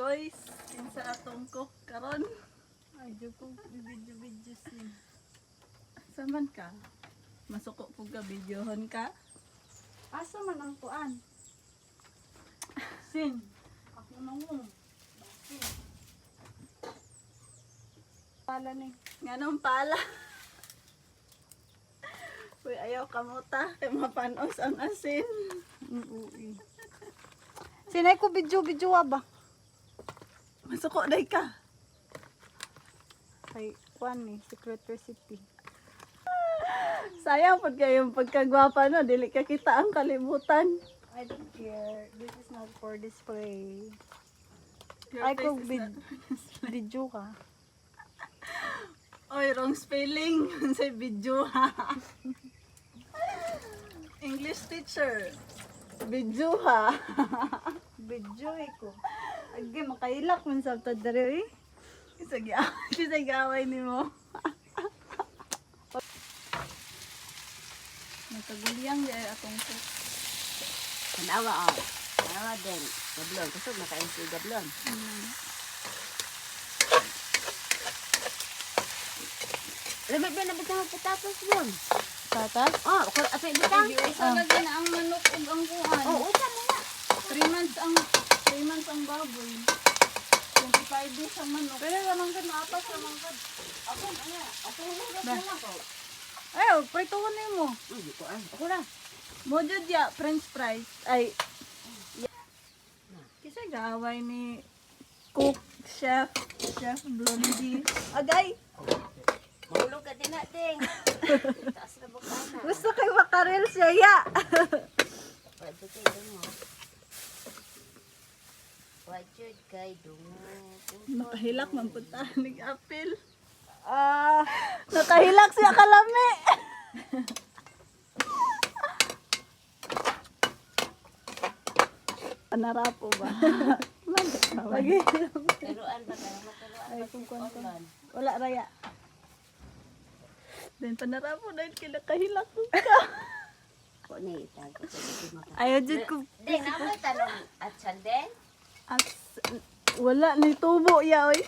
guys, kinsa atong cook karon? Ay, di ko video sin. Saman ka? Masuko po ka videohon ka? Asa man ang kuan? Sin. Ako nangong. Sin. Pala ni. Nganong pala? Uy, ayaw kamuta kay mapanos ang asin. Uy. Sinay ko video ba? Masuko day ka. Kay kuan ni secret recipe. Sayang pag kayong pagkagwapa no, dili ka kita ang kalibutan. I don't care. This is not for display. Your Ay face ko is not- video ka. Oy, wrong spelling sa video ha. English teacher. Video ha. Video ko. Agi makailak man sa tadre. Kisag away ni mo. Nagkaguliyang di ay atong cook. Kanawa Kanawa din. Gablon. Kusog nakain si gablon. Lamig ba nabit na patatas yun? Tatas? Oh, ako apay bitang. Isa lagi na ang manok ug ang kuhan. Oh, usa mo na. 3 months ang baboy. 25 days ang manok. Pero naman ka naapas naman ka. Ako na. Ako na ko. Ay, prito ko na mo. Hindi ko Ako na. Mo jud ya french fries. Ay. Kisa gaaway ni cook, chef Blondie. Agay. Mahulog ka din natin. Taas na buka na. Gusto kay makarel siya ya. Pwede kayo mo. Wajud kay dungo. Nakahilak man punta ning apil. Ah, Nakahilak siya kalami. Panarapo ba? Lagi. Taruan ba? Taruan Ay, ba? kung kuwan ko. Online. Wala raya. Then panarapo dahil kinakahilak ko ka. Ko ni itago ko di maka. Ayaw dyan ko. Ding na tanong at sanden. Wala ni tubo ya oy.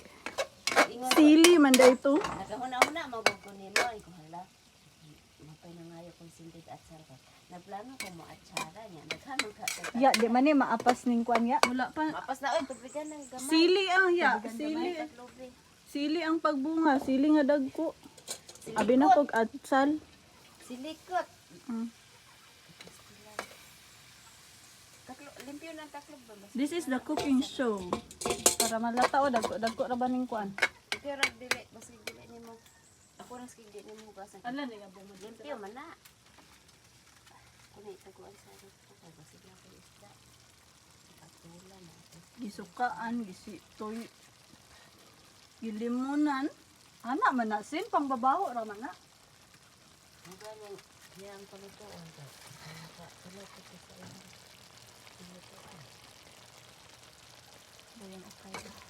Ingon Sili man da ito. nakahuna-huna mabugo nimo ay ko hala. Mapay na ngayo kung sindig at sarap. Naplano ko mo at sara niya. Naghanong ka. ya, di man ni maapas ning kuan ya. Wala pa. Mapas na oy tubigan ng gamay. Sili ang ya. Gamay Sili. katlobe. Sili ang pagbunga. Sili nga dagko. Abi na kog atsal. Silikot. Mm. Limpyo ng taklob ba? This is the cooking show. Para malata o dagko ra ba ning kuan. Pero dili basig dili nimo. Ako nang skig dili nimo gasan. Ala ni nga bumod. Limpyo man na. Kung itaguan sa ito, basig lang kayo isda. Patula na ito. Gisukaan, gisitoy. Gilimunan. Ana man na sin pang babaho ra man na. Ang galing, yan palutuan ko. Tulad ko sa inyo. Ayan, okay.